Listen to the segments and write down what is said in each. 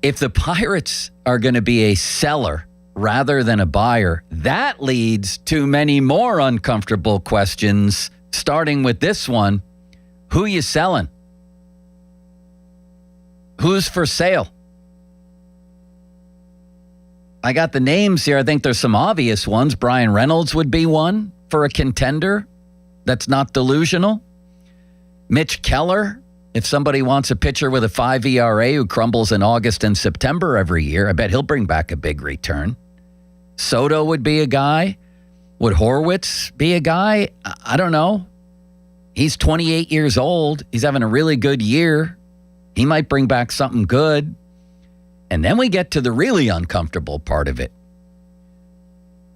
If the Pirates are going to be a seller rather than a buyer, that leads to many more uncomfortable questions, starting with this one. Who you selling? Who's for sale? I got the names here. I think there's some obvious ones. Brian Reynolds would be one for a contender that's not delusional. Mitch Keller, if somebody wants a pitcher with a 5 ERA who crumbles in August and September every year, I bet he'll bring back a big return. Soto would be a guy. Would Horwitz be a guy? I don't know. He's 28 years old. He's having a really good year. He might bring back something good. And then we get to the really uncomfortable part of it.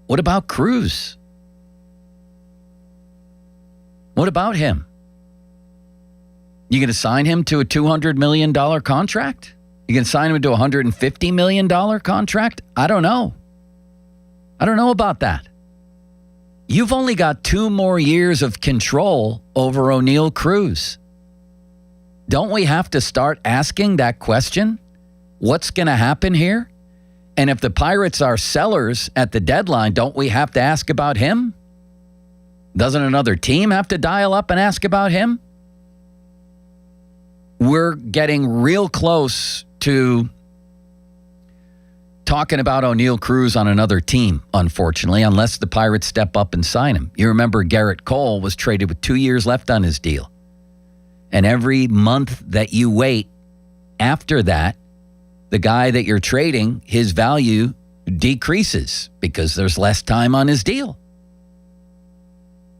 What about Cruz? What about him? You going to sign him to a $200 million contract? You going to sign him to a $150 million contract? I don't know. I don't know about that. You've only got 2 more years of control over Oneil Cruz. Don't we have to start asking that question? What's going to happen here? And if the Pirates are sellers at the deadline, don't we have to ask about him? Doesn't another team have to dial up and ask about him? We're getting real close to talking about Oneil Cruz on another team, unfortunately, unless the Pirates step up and sign him. You remember Gerrit Cole was traded with 2 years left on his deal. And every month that you wait after that, the guy that you're trading, his value decreases because there's less time on his deal.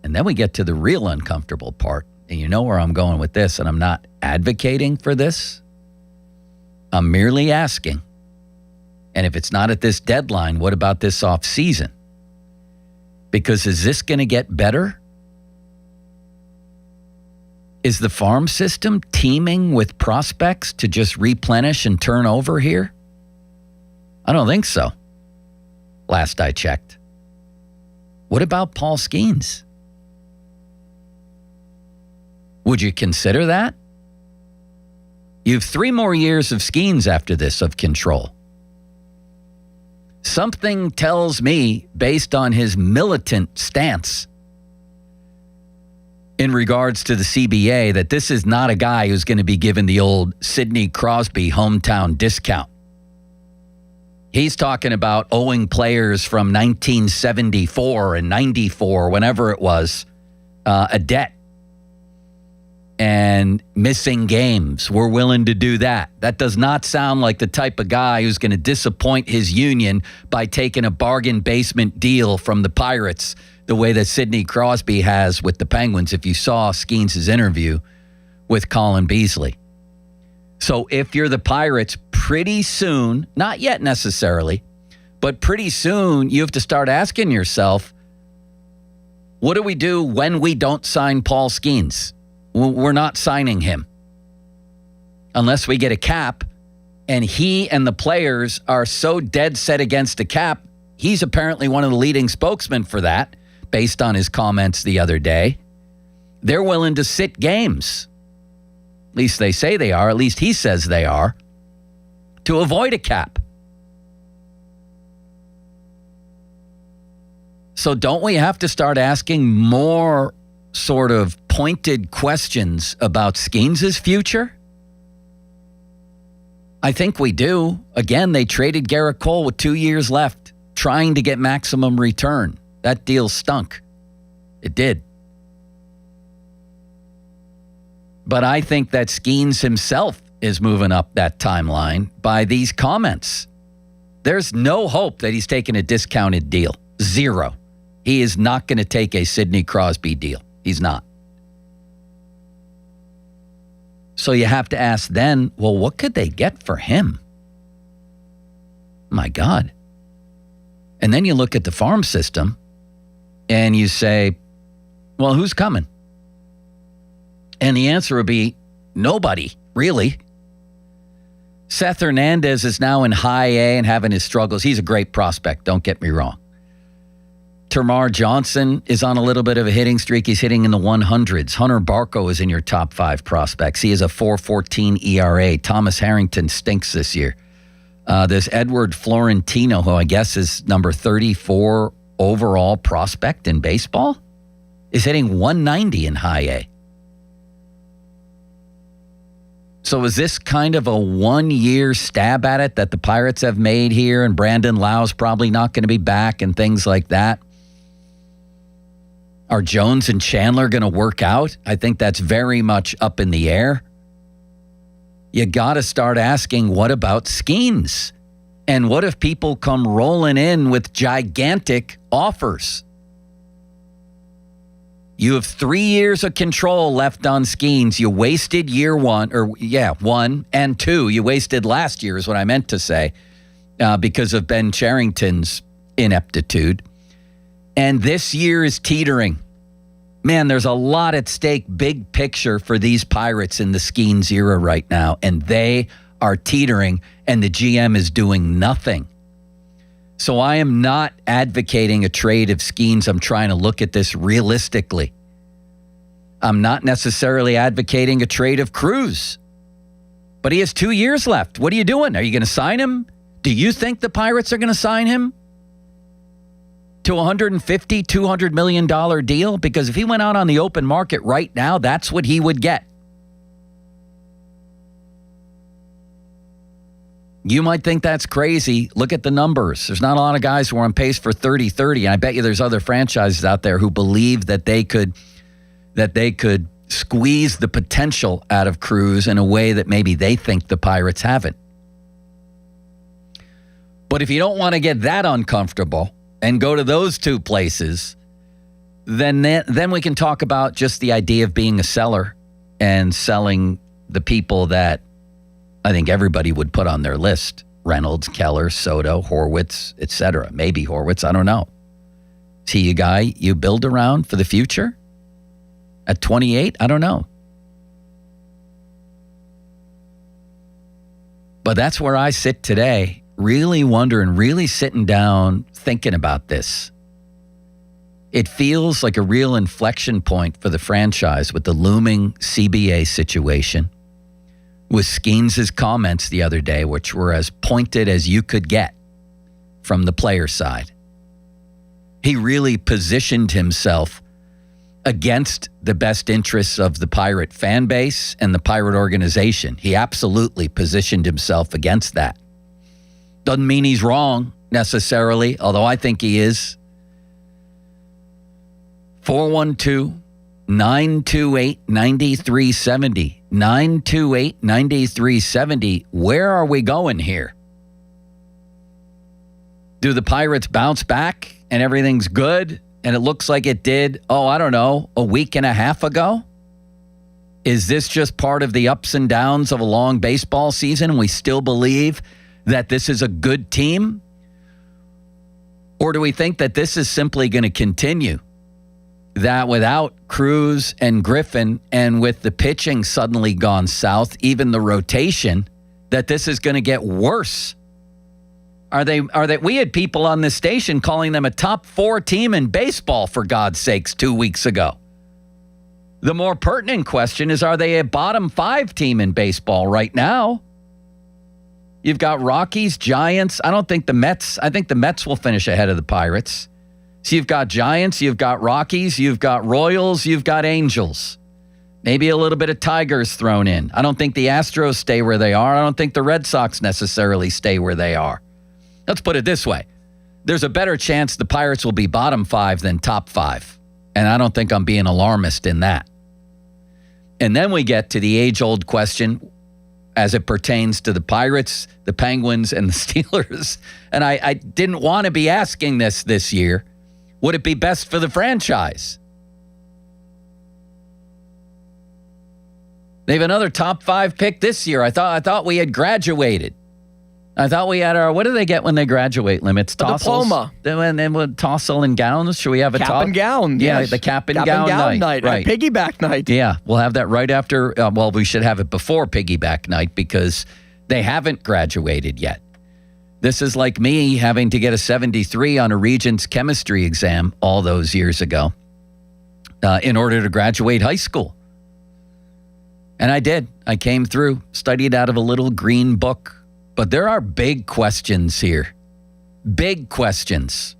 And then we get to the real uncomfortable part. And you know where I'm going with this, and I'm not advocating for this. I'm merely asking. And if it's not at this deadline, what about this off season? Because is this going to get better? Is the farm system teeming with prospects to just replenish and turn over here? I don't think so. Last I checked. What about Paul Skenes? Would you consider that? You have 3 more years of Skenes after this of control. Something tells me, based on his militant stance in regards to the CBA, that this is not a guy who's going to be given the old Sidney Crosby hometown discount. He's talking about owing players from 1974 and 94, whenever it was, a debt. And missing games. We're willing to do that. That does not sound like the type of guy who's going to disappoint his union by taking a bargain basement deal from the Pirates the way that Sidney Crosby has with the Penguins, if you saw Skenes' interview with Colin Beasley. So if you're the Pirates, pretty soon, not yet necessarily, but pretty soon you have to start asking yourself, what do we do when we don't sign Paul Skenes? We're not signing him unless we get a cap, and he and the players are so dead set against a cap. He's apparently one of the leading spokesmen for that, based on his comments the other day. They're willing to sit games. At least they say they are. At least he says they are, to avoid a cap. So don't we have to start asking more sort of pointed questions about Skenes' future? I think we do. Again, they traded Gerrit Cole with 2 years left, trying to get maximum return. That deal stunk. It did. But I think that Skenes himself is moving up that timeline by these comments. There's no hope that he's taking a discounted deal. Zero. He is not going to take a Sidney Crosby deal. He's not. So you have to ask then, well, what could they get for him? My God. And then you look at the farm system and you say, well, who's coming? And the answer would be nobody, really. Seth Hernandez is now in high A and having his struggles. He's a great prospect, don't get me wrong. Termarr Johnson is on a little bit of a hitting streak. He's hitting in the 100s. Hunter Barco is in your top 5 prospects. He has a 4.14 ERA. Thomas Harrington stinks this year. This Edward Florentino, who I guess is number 34 overall prospect in baseball, is hitting 190 in high A. So is this kind of a 1-year stab at it that the Pirates have made here, and Brandon Lau's probably not going to be back and things like that? Are Jones and Chandler going to work out? I think that's very much up in the air. You got to start asking, what about Skenes? And what if people come rolling in with gigantic offers? You have 3 years of control left on Skenes. You wasted year one, and two. You wasted last year is what I meant to say because of Ben Cherington's ineptitude. And this year is teetering. Man, there's a lot at stake, big picture for these Pirates in the Skenes era right now. And they are teetering, and the GM is doing nothing. So I am not advocating a trade of Skenes. I'm trying to look at this realistically. I'm not necessarily advocating a trade of Cruz. But he has 2 years left. What are you doing? Are you going to sign him? Do you think the Pirates are going to sign him to a $150, $200 million deal? Because if he went out on the open market right now, that's what he would get. You might think that's crazy. Look at the numbers. There's not a lot of guys who are on pace for 30-30, and I bet you there's other franchises out there who believe that they could squeeze the potential out of Cruz in a way that maybe they think the Pirates haven't. But if you don't want to get that uncomfortable and go to those two places, then we can talk about just the idea of being a seller and selling the people that I think everybody would put on their list. Reynolds, Keller, Soto, Horwitz, etc. Maybe Horwitz, I don't know. Is he a guy you build around for the future? At 28, I don't know. But that's where I sit today, really wondering, really sitting down, thinking about this. It feels like a real inflection point for the franchise with the looming CBA situation. With Skenes' comments the other day, which were as pointed as you could get from the player side. He really positioned himself against the best interests of the Pirate fan base and the Pirate organization. He absolutely positioned himself against that. Doesn't mean he's wrong necessarily, although I think he is. 412-928-9370. 928-9370. Where are we going here? Do the Pirates bounce back and everything's good and it looks like it did, I don't know, a week and a half ago? Is this just part of the ups and downs of a long baseball season and we still believe that this is a good team? Or do we think that this is simply going to continue? That without Cruz and Griffin and with the pitching suddenly gone south, even the rotation, that this is going to get worse? Are they? We had people on this station calling them a top 4 team in baseball, for God's sakes, 2 weeks ago. The more pertinent question is, are they a bottom 5 team in baseball right now? You've got Rockies, Giants. I think the Mets will finish ahead of the Pirates. So you've got Giants, you've got Rockies, you've got Royals, you've got Angels. Maybe a little bit of Tigers thrown in. I don't think the Astros stay where they are. I don't think the Red Sox necessarily stay where they are. Let's put it this way. There's a better chance the Pirates will be bottom 5 than top 5. And I don't think I'm being alarmist in that. And then we get to the age-old question as it pertains to the Pirates, the Penguins, and the Steelers. And I didn't want to be asking this year. Would it be best for the franchise? They have another top 5 pick this year. I thought we had graduated. I thought we had our, what do they get when they graduate limits? Tossels? Diploma. Then with tossel and gowns? Should we have a cap and gown? Yeah, yes. The cap and gown night. Right. Piggyback night. Yeah, we'll have that right after, we should have it before piggyback night because they haven't graduated yet. This is like me having to get a 73 on a Regents chemistry exam all those years ago in order to graduate high school. And I did. I came through, studied out of a little green book But there are big questions here. Big questions.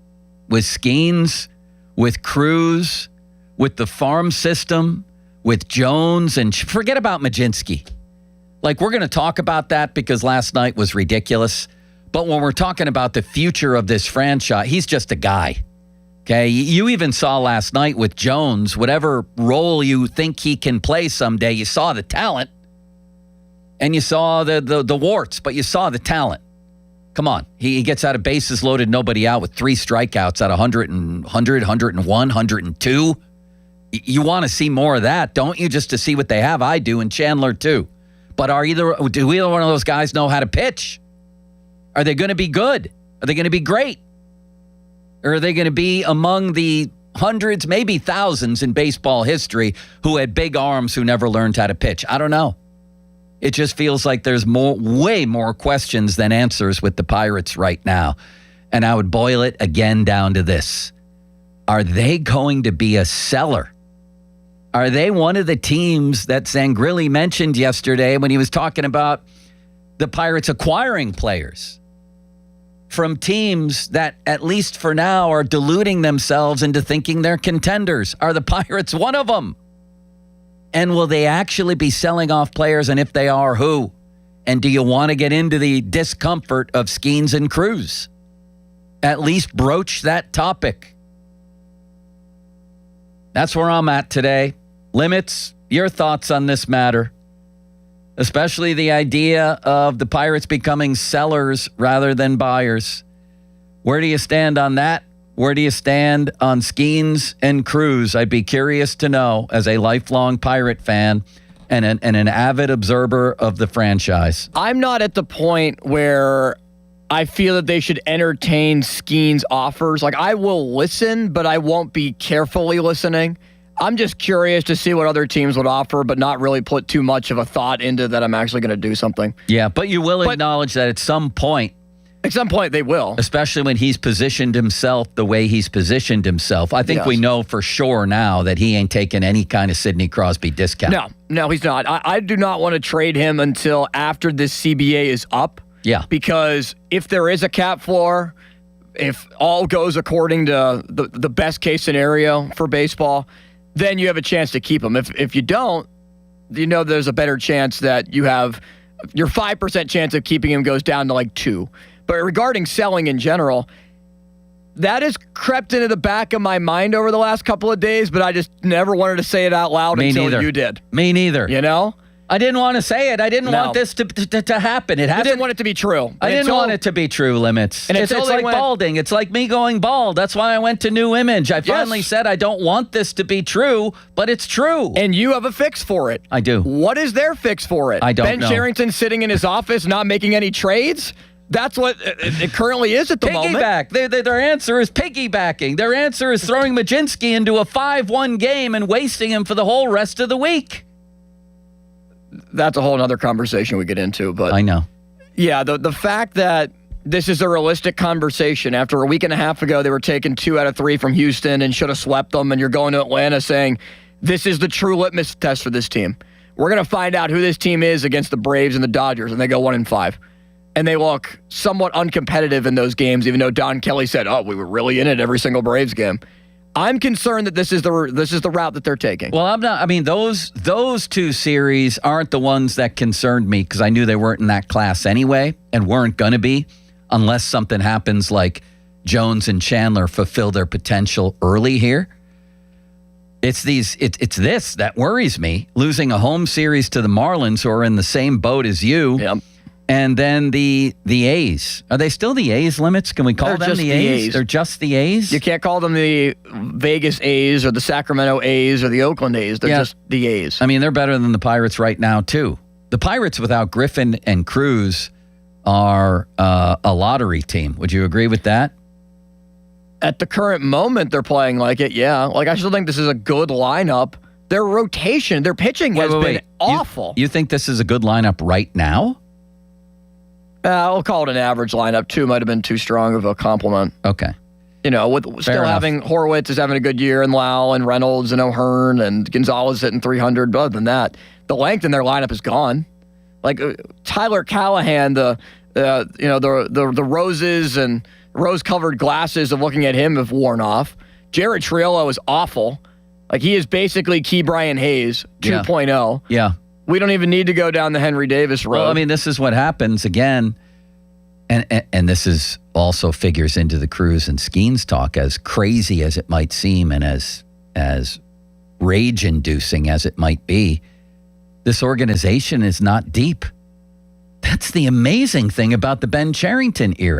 With Skenes, with Cruz, with the farm system, with Jones, and forget about Majinski. Like, we're going to talk about that because last night was ridiculous. But when we're talking about the future of this franchise, he's just a guy. Okay, you even saw last night with Jones, whatever role you think he can play someday, you saw the talent and you saw the warts, but you saw the talent. Come on. He gets out of bases loaded, nobody out with 3 strikeouts at 100, 101, 102. You want to see more of that, don't you? Just to see what they have. I do, and Chandler too. But do either one of those guys know how to pitch? Are they going to be good? Are they going to be great? Or are they going to be among the hundreds, maybe thousands in baseball history who had big arms who never learned how to pitch? I don't know. It just feels like there's way more questions than answers with the Pirates right now. And I would boil it again down to this. Are they going to be a seller? Are they one of the teams that Zangrilli mentioned yesterday when he was talking about the Pirates acquiring players from teams that, at least for now, are deluding themselves into thinking they're contenders? Are the Pirates one of them? And will they actually be selling off players? And if they are, who? And do you want to get into the discomfort of Skenes and Cruz? At least broach that topic. That's where I'm at today. Limits, your thoughts on this matter? Especially the idea of the Pirates becoming sellers rather than buyers. Where do you stand on that? Where do you stand on Skenes and Cruz? I'd be curious to know, as a lifelong Pirate fan and an avid observer of the franchise. I'm not at the point where I feel that they should entertain Skenes' offers. Like, I will listen, but I won't be carefully listening. I'm just curious to see what other teams would offer, but not really put too much of a thought into that I'm actually going to do something. Yeah, but you will acknowledge that at some point they will. Especially when he's positioned himself the way he's positioned himself. I think we know for sure now that he ain't taking any kind of Sidney Crosby discount. No, he's not. I do not want to trade him until after this CBA is up. Yeah. Because if there is a cap floor, if all goes according to the best case scenario for baseball, then you have a chance to keep him. If you don't, you know there's a better chance that you have your 5% chance of keeping him goes down to like 2. But regarding selling in general, that has crept into the back of my mind over the last couple of days, but I just never wanted to say it out loud until you did. Me neither. You know? I didn't want to say it. I didn't want this to happen. I didn't want it to be true. I didn't want it to be true, Limits. And it's like balding. It's like me going bald. That's why I went to New Image. I finally said I don't want this to be true, but it's true. And you have a fix for it. I do. What is their fix for it? I don't know. Ben Cherington sitting in his office not making any trades? That's what it currently is at the moment. Piggyback. Their answer is piggybacking. Their answer is throwing Majinski into a 5-1 game and wasting him for the whole rest of the week. That's a whole other conversation we get into. But I know. Yeah, the fact that this is a realistic conversation. After a week and a half ago, they were taking 2 out of 3 from Houston and should have swept them, and you're going to Atlanta saying, this is the true litmus test for this team. We're going to find out who this team is against the Braves and the Dodgers, and they go 1-5. And they look somewhat uncompetitive in those games, even though Don Kelly said, we were really in it every single Braves game. I'm concerned that this is the route that they're taking. Well, I'm not. I mean, those 2 series aren't the ones that concerned me because I knew they weren't in that class anyway and weren't going to be unless something happens like Jones and Chandler fulfill their potential early here. It's this that worries me. Losing a home series to the Marlins, who are in the same boat as you. Yep. And then the A's. Are they still the A's, Limits? Can we call them the A's? They're just the A's? You can't call them the Vegas A's or the Sacramento A's or the Oakland A's. They're just the A's. I mean, they're better than the Pirates right now, too. The Pirates without Griffin and Cruz are a lottery team. Would you agree with that? At the current moment, they're playing like it, yeah. Like, I still think this is a good lineup. Their rotation, their pitching has been awful. You think this is a good lineup right now? I'll call it an average lineup. 2 might have been too strong of a compliment. Okay. You know, with still having Horwitz is having a good year, and Lau and Reynolds and O'Hearn and Gonzalez hitting 300. But other than that, the length in their lineup is gone. Like Tyler Callahan, the The roses and rose-covered glasses of looking at him have worn off. Jared Triolo is awful. Like, he is basically Key Brian Hayes 2.0. Yeah. We don't even need to go down the Henry Davis road. Well, I mean, this is what happens again. And this is also figures into the Cruz and Skenes talk, as crazy as it might seem and as rage-inducing as it might be. This organization is not deep. That's the amazing thing about the Ben Cherington era.